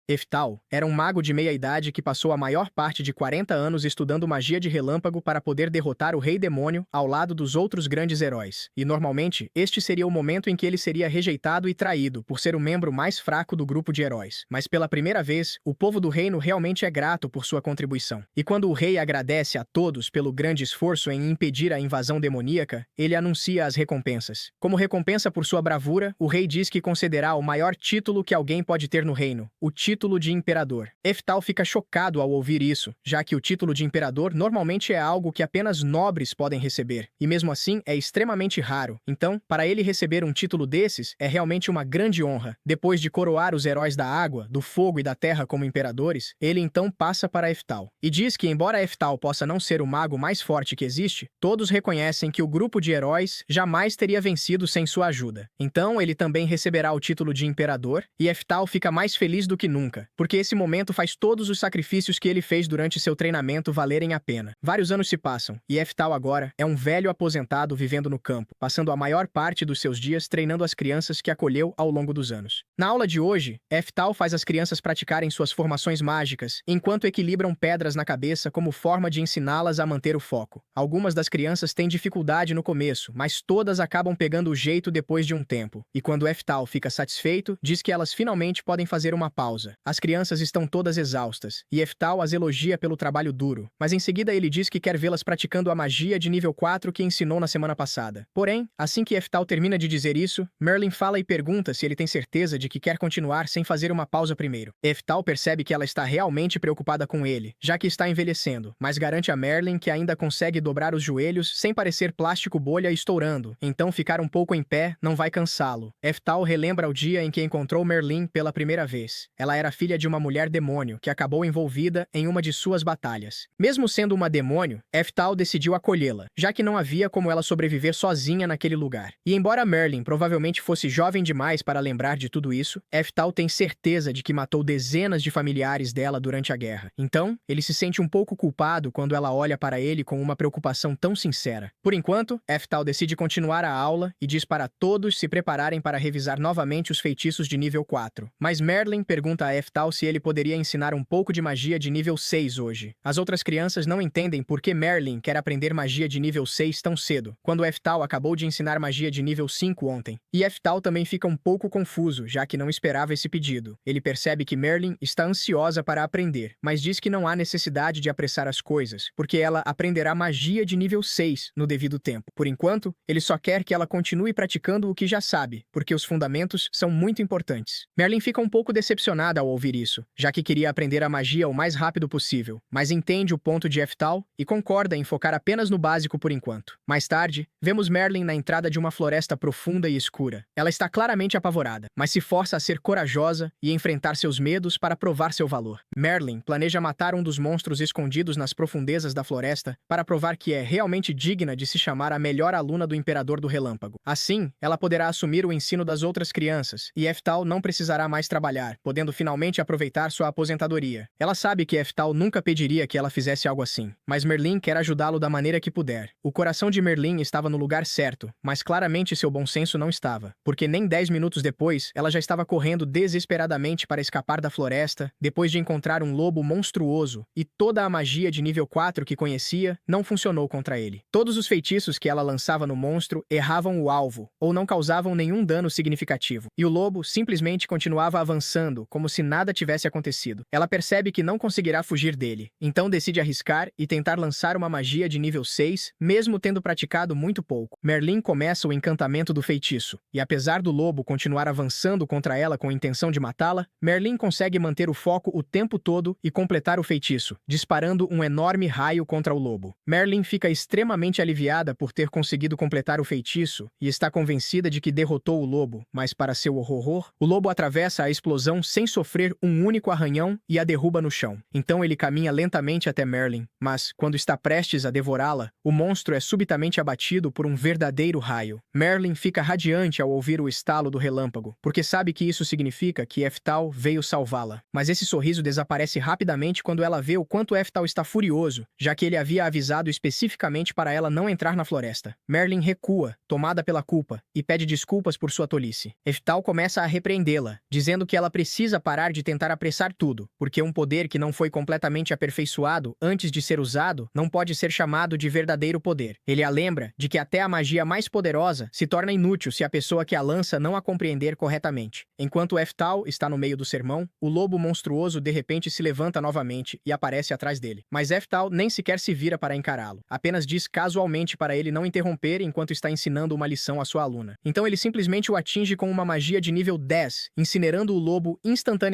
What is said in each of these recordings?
Eftal era um mago de meia-idade que passou a maior parte de 40 anos estudando magia de relâmpago para poder derrotar o Rei Demônio ao lado dos outros grandes heróis. E normalmente, este seria o momento em que ele seria rejeitado e traído por ser o membro mais fraco do grupo de heróis. Mas pela primeira vez, o povo do reino realmente é grato por sua contribuição. E quando o rei agradece a todos pelo grande esforço em impedir a invasão demoníaca, ele anuncia as recompensas. Como recompensa por sua bravura, o rei diz que concederá o maior título que alguém pode ter no reino, o título de imperador. Eftal fica chocado ao ouvir isso, já que o título de imperador normalmente é algo que apenas nobres podem receber, e mesmo assim é extremamente raro. Então, para ele receber um título desses, é realmente uma grande honra. Depois de coroar os heróis da água, do fogo e da terra como imperadores, ele então passa para Eftal. E diz que embora Eftal possa não ser o mago mais forte que existe, todos reconhecem que o grupo de heróis jamais teria vencido sem sua ajuda. Então, ele também receberá o título de imperador, e Eftal fica mais feliz do que nunca, porque esse momento faz todos os sacrifícios que ele fez durante seu treinamento valerem a pena. Vários anos se passam, e Eftal agora é um velho aposentado vivendo no campo, passando a maior parte dos seus dias treinando as crianças que acolheu ao longo dos anos. Na aula de hoje, Eftal faz as crianças praticarem suas formações mágicas, enquanto equilibram pedras na cabeça como forma de ensiná-las a manter o foco. Algumas das crianças têm dificuldade no começo, mas todas acabam pegando o jeito depois de um tempo. E quando Eftal fica satisfeito, diz que elas finalmente podem fazer uma pausa. As crianças estão todas exaustas, e Eftal as elogia pelo trabalho duro, mas em seguida ele diz que quer vê-las praticando a magia de nível 4 que ensinou na semana passada. Porém, assim que Eftal termina de dizer isso, Merlin fala e pergunta se ele tem certeza de que quer continuar sem fazer uma pausa primeiro. Eftal percebe que ela está realmente preocupada com ele, já que está envelhecendo, mas garante a Merlin que ainda consegue dobrar os joelhos sem parecer plástico bolha estourando, então ficar um pouco em pé não vai cansá-lo. Eftal relembra o dia em que encontrou Merlin pela primeira vez. Ela era filha de uma mulher demônio que acabou envolvida em uma de suas batalhas. Mesmo sendo uma demônio, Eftal decidiu acolhê-la, já que não havia como ela sobreviver sozinha naquele lugar. E embora Merlin provavelmente fosse jovem demais para lembrar de tudo isso, Eftal tem certeza de que matou dezenas de familiares dela durante a guerra. Então, ele se sente um pouco culpado quando ela olha para ele com uma preocupação tão sincera. Por enquanto, Eftal decide continuar a aula e diz para todos se prepararem para revisar novamente os feitiços de nível 4. Mas Merlin pergunta a Eftal se ele poderia ensinar um pouco de magia de nível 6 hoje. As outras crianças não entendem por que Merlin quer aprender magia de nível 6 tão cedo, quando Eftal acabou de ensinar magia de nível 5 ontem. E Eftal também fica um pouco confuso, já que não esperava esse pedido. Ele percebe que Merlin está ansiosa para aprender, mas diz que não há necessidade de apressar as coisas, porque ela aprenderá magia de nível 6 no devido tempo. Por enquanto, ele só quer que ela continue praticando o que já sabe, porque os fundamentos são muito importantes. Merlin fica um pouco decepcionada ao ouvir isso, já que queria aprender a magia o mais rápido possível, mas entende o ponto de Eftal e concorda em focar apenas no básico por enquanto. Mais tarde, vemos Merlin na entrada de uma floresta profunda e escura. Ela está claramente apavorada, mas se força a ser corajosa e enfrentar seus medos para provar seu valor. Merlin planeja matar um dos monstros escondidos nas profundezas da floresta para provar que é realmente digna de se chamar a melhor aluna do Imperador do Relâmpago. Assim, ela poderá assumir o ensino das outras crianças, e Eftal não precisará mais trabalhar, podendo finalmente aproveitar sua aposentadoria. Ela sabe que Eftal nunca pediria que ela fizesse algo assim, mas Merlin quer ajudá-lo da maneira que puder. O coração de Merlin estava no lugar certo, mas claramente seu bom senso não estava, porque nem 10 minutos depois, ela já estava correndo desesperadamente para escapar da floresta, depois de encontrar um lobo monstruoso, e toda a magia de nível 4 que conhecia não funcionou contra ele. Todos os feitiços que ela lançava no monstro erravam o alvo, ou não causavam nenhum dano significativo, e o lobo simplesmente continuava avançando, como se nada tivesse acontecido. Ela percebe que não conseguirá fugir dele, então decide arriscar e tentar lançar uma magia de nível 6, mesmo tendo praticado muito pouco. Merlin começa o encantamento do feitiço, e apesar do lobo continuar avançando contra ela com a intenção de matá-la, Merlin consegue manter o foco o tempo todo e completar o feitiço, disparando um enorme raio contra o lobo. Merlin fica extremamente aliviada por ter conseguido completar o feitiço e está convencida de que derrotou o lobo, mas para seu horror, o lobo atravessa a explosão sem sofrer um único arranhão e a derruba no chão. Então ele caminha lentamente até Merlin, mas, quando está prestes a devorá-la, o monstro é subitamente abatido por um verdadeiro raio. Merlin fica radiante ao ouvir o estalo do relâmpago, porque sabe que isso significa que Eftal veio salvá-la. Mas esse sorriso desaparece rapidamente quando ela vê o quanto Eftal está furioso, já que ele havia avisado especificamente para ela não entrar na floresta. Merlin recua, tomada pela culpa, e pede desculpas por sua tolice. Eftal começa a repreendê-la, dizendo que ela precisa parar parar de tentar apressar tudo, porque um poder que não foi completamente aperfeiçoado antes de ser usado não pode ser chamado de verdadeiro poder. Ele a lembra de que até a magia mais poderosa se torna inútil se a pessoa que a lança não a compreender corretamente. Enquanto Eftal está no meio do sermão, o lobo monstruoso de repente se levanta novamente e aparece atrás dele. Mas Eftal nem sequer se vira para encará-lo, apenas diz casualmente para ele não interromper enquanto está ensinando uma lição à sua aluna. Então ele simplesmente o atinge com uma magia de nível 10, incinerando o lobo instantaneamente.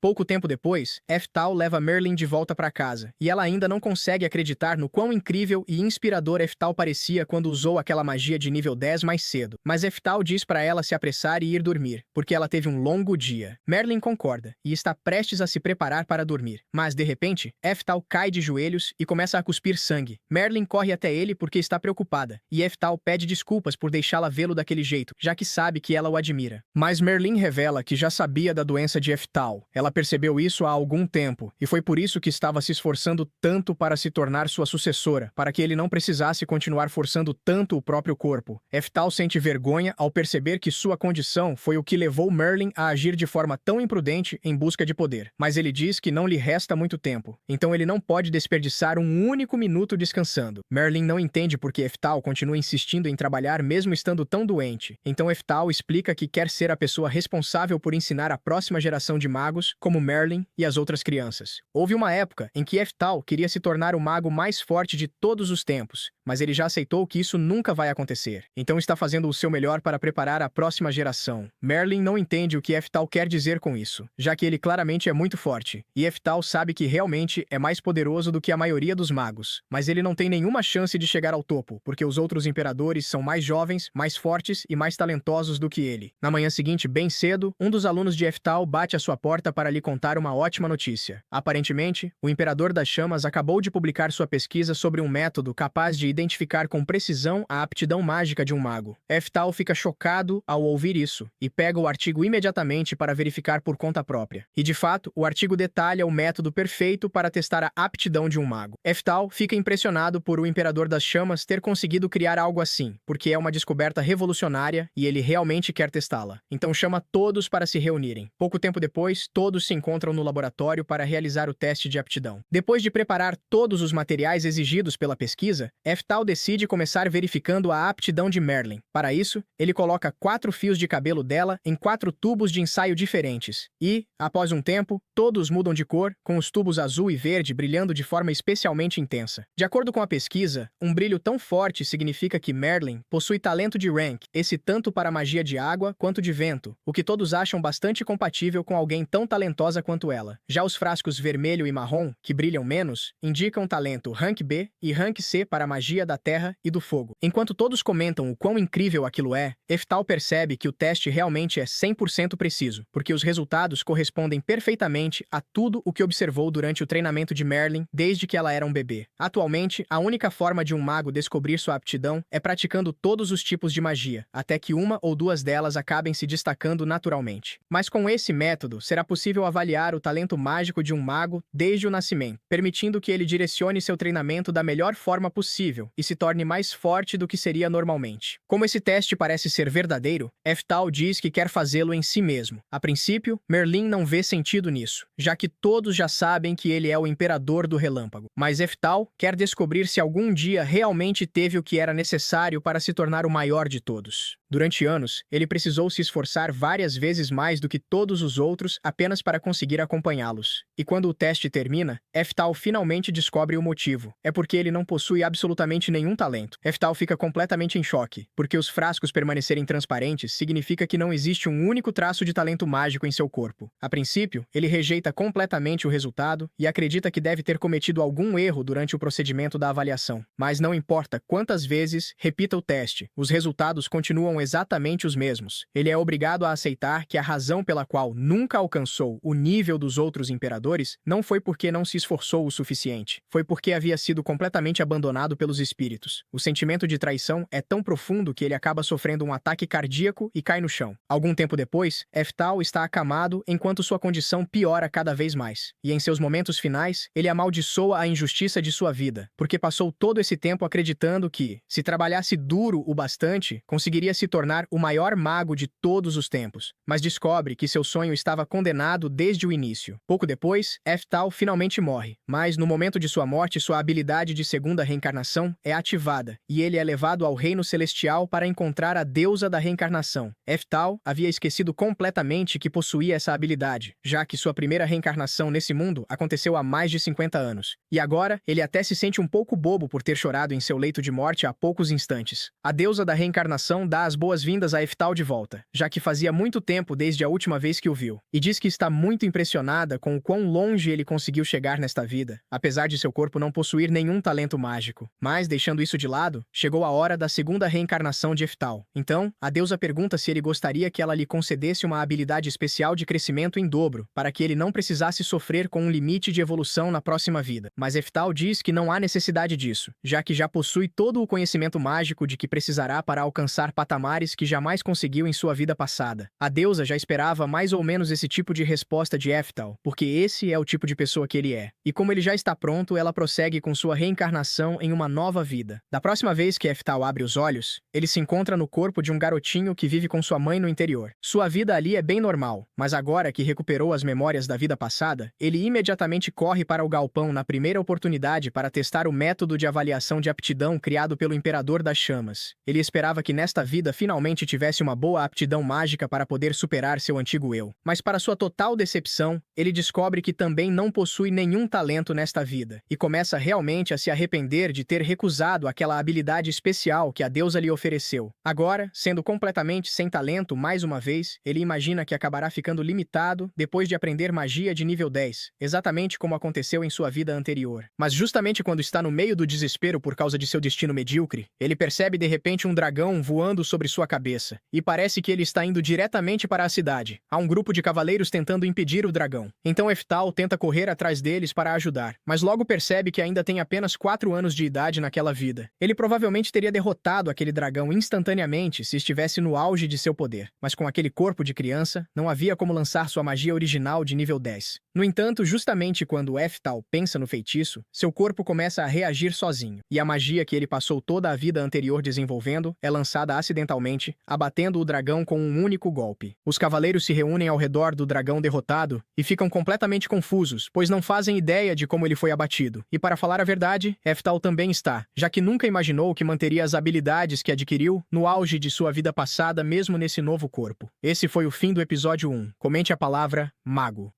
Pouco tempo depois, Eftal leva Merlin de volta para casa, e ela ainda não consegue acreditar no quão incrível e inspirador Eftal parecia quando usou aquela magia de nível 10 mais cedo. Mas Eftal diz para ela se apressar e ir dormir, porque ela teve um longo dia. Merlin concorda, e está prestes a se preparar para dormir. Mas, de repente, Eftal cai de joelhos e começa a cuspir sangue. Merlin corre até ele porque está preocupada, e Eftal pede desculpas por deixá-la vê-lo daquele jeito, já que sabe que ela o admira. Mas Merlin revela que já sabia da doença de Eftal. Ela percebeu isso há algum tempo, e foi por isso que estava se esforçando tanto para se tornar sua sucessora, para que ele não precisasse continuar forçando tanto o próprio corpo. Eftal sente vergonha ao perceber que sua condição foi o que levou Merlin a agir de forma tão imprudente em busca de poder. Mas ele diz que não lhe resta muito tempo, então ele não pode desperdiçar um único minuto descansando. Merlin não entende por que Eftal continua insistindo em trabalhar mesmo estando tão doente. Então Eftal explica que quer ser a pessoa responsável por ensinar a próxima geração de magos, como Merlin e as outras crianças. Houve uma época em que Eftal queria se tornar o mago mais forte de todos os tempos, mas ele já aceitou que isso nunca vai acontecer. Então está fazendo o seu melhor para preparar a próxima geração. Merlin não entende o que Eftal quer dizer com isso, já que ele claramente é muito forte, e Eftal sabe que realmente é mais poderoso do que a maioria dos magos, mas ele não tem nenhuma chance de chegar ao topo, porque os outros imperadores são mais jovens, mais fortes e mais talentosos do que ele. Na manhã seguinte, bem cedo, um dos alunos de Eftal bate à sua porta para lhe contar uma ótima notícia. Aparentemente, o Imperador das Chamas acabou de publicar sua pesquisa sobre um método capaz de identificar com precisão a aptidão mágica de um mago. Eftal fica chocado ao ouvir isso, e pega o artigo imediatamente para verificar por conta própria. E de fato, o artigo detalha o método perfeito para testar a aptidão de um mago. Eftal fica impressionado por o Imperador das Chamas ter conseguido criar algo assim, porque é uma descoberta revolucionária e ele realmente quer testá-la. Então chama todos para se reunirem. Pouco tempo depois, todos se encontram no laboratório para realizar o teste de aptidão. Depois de preparar todos os materiais exigidos pela pesquisa, Eftal decide começar verificando a aptidão de Merlin. Para isso, ele coloca 4 fios de cabelo dela em 4 tubos de ensaio diferentes. E, após um tempo, todos mudam de cor, com os tubos azul e verde brilhando de forma especialmente intensa. De acordo com a pesquisa, um brilho tão forte significa que Merlin possui talento de Rank, esse tanto para magia de água quanto de vento, o que todos acham bastante compatível com alguém tão talentosa quanto ela. Já os frascos vermelho e marrom, que brilham menos, indicam talento Rank B e Rank C para a magia da terra e do fogo. Enquanto todos comentam o quão incrível aquilo é, Eftal percebe que o teste realmente é 100% preciso, porque os resultados correspondem perfeitamente a tudo o que observou durante o treinamento de Merlin desde que ela era um bebê. Atualmente, a única forma de um mago descobrir sua aptidão é praticando todos os tipos de magia, até que uma ou duas delas acabem se destacando naturalmente. Mas com esse método, será possível avaliar o talento mágico de um mago desde o nascimento, permitindo que ele direcione seu treinamento da melhor forma possível e se torne mais forte do que seria normalmente. Como esse teste parece ser verdadeiro, Eftal diz que quer fazê-lo em si mesmo. A princípio, Merlin não vê sentido nisso, já que todos já sabem que ele é o Imperador do Relâmpago. Mas Eftal quer descobrir se algum dia realmente teve o que era necessário para se tornar o maior de todos. Durante anos, ele precisou se esforçar várias vezes mais do que todos os outros apenas para conseguir acompanhá-los. E quando o teste termina, Eftal finalmente descobre o motivo. É porque ele não possui absolutamente nenhum talento. Eftal fica completamente em choque, porque os frascos permanecerem transparentes significa que não existe um único traço de talento mágico em seu corpo. A princípio, ele rejeita completamente o resultado e acredita que deve ter cometido algum erro durante o procedimento da avaliação. Mas não importa quantas vezes repita o teste, os resultados continuam exatamente os mesmos. Ele é obrigado a aceitar que a razão pela qual nunca alcançou o nível dos outros imperadores não foi porque não se esforçou o suficiente, foi porque havia sido completamente abandonado pelos espíritos. O sentimento de traição é tão profundo que ele acaba sofrendo um ataque cardíaco e cai no chão. Algum tempo depois, Eftal está acamado enquanto sua condição piora cada vez mais. E em seus momentos finais, ele amaldiçoa a injustiça de sua vida, porque passou todo esse tempo acreditando que, se trabalhasse duro o bastante, conseguiria se tornar o maior mago de todos os tempos. Mas descobre que seu sonho está estava condenado desde o início. Pouco depois, Eftal finalmente morre, mas no momento de sua morte, sua habilidade de segunda reencarnação é ativada, e ele é levado ao reino celestial para encontrar a deusa da reencarnação. Eftal havia esquecido completamente que possuía essa habilidade, já que sua primeira reencarnação nesse mundo aconteceu há mais de 50 anos. E agora, ele até se sente um pouco bobo por ter chorado em seu leito de morte há poucos instantes. A deusa da reencarnação dá as boas-vindas a Eftal de volta, já que fazia muito tempo desde a última vez que o viu, e diz que está muito impressionada com o quão longe ele conseguiu chegar nesta vida, apesar de seu corpo não possuir nenhum talento mágico. Mas, deixando isso de lado, chegou a hora da segunda reencarnação de Eftal. Então, a deusa pergunta se ele gostaria que ela lhe concedesse uma habilidade especial de crescimento em dobro, para que ele não precisasse sofrer com um limite de evolução na próxima vida. Mas Eftal diz que não há necessidade disso, já que já possui todo o conhecimento mágico de que precisará para alcançar patamares que jamais conseguiu em sua vida passada. A deusa já esperava mais ou menos esse tipo de resposta de Eftal, porque esse é o tipo de pessoa que ele é. E como ele já está pronto, ela prossegue com sua reencarnação em uma nova vida. Da próxima vez que Eftal abre os olhos, ele se encontra no corpo de um garotinho que vive com sua mãe no interior. Sua vida ali é bem normal, mas agora que recuperou as memórias da vida passada, ele imediatamente corre para o galpão na primeira oportunidade para testar o método de avaliação de aptidão criado pelo Imperador das Chamas. Ele esperava que nesta vida finalmente tivesse uma boa aptidão mágica para poder superar seu antigo eu. Mas para sua total decepção, ele descobre que também não possui nenhum talento nesta vida, e começa realmente a se arrepender de ter recusado aquela habilidade especial que a deusa lhe ofereceu. Agora, sendo completamente sem talento mais uma vez, ele imagina que acabará ficando limitado depois de aprender magia de nível 10, exatamente como aconteceu em sua vida anterior. Mas justamente quando está no meio do desespero por causa de seu destino medíocre, ele percebe de repente um dragão voando sobre sua cabeça, e parece que ele está indo diretamente para a cidade. Há um grupo de cavaleiros tentando impedir o dragão. Então Eftal tenta correr atrás deles para ajudar, mas logo percebe que ainda tem apenas 4 anos de idade naquela vida. Ele provavelmente teria derrotado aquele dragão instantaneamente se estivesse no auge de seu poder, mas com aquele corpo de criança, não havia como lançar sua magia original de nível 10. No entanto, justamente quando Eftal pensa no feitiço, seu corpo começa a reagir sozinho, e a magia que ele passou toda a vida anterior desenvolvendo é lançada acidentalmente, abatendo o dragão com um único golpe. Os cavaleiros se reúnem ao redor do dragão derrotado e ficam completamente confusos, pois não fazem ideia de como ele foi abatido. E para falar a verdade, Eftal também está, já que nunca imaginou que manteria as habilidades que adquiriu no auge de sua vida passada mesmo nesse novo corpo. Esse foi o fim do episódio 1. Comente a palavra mago.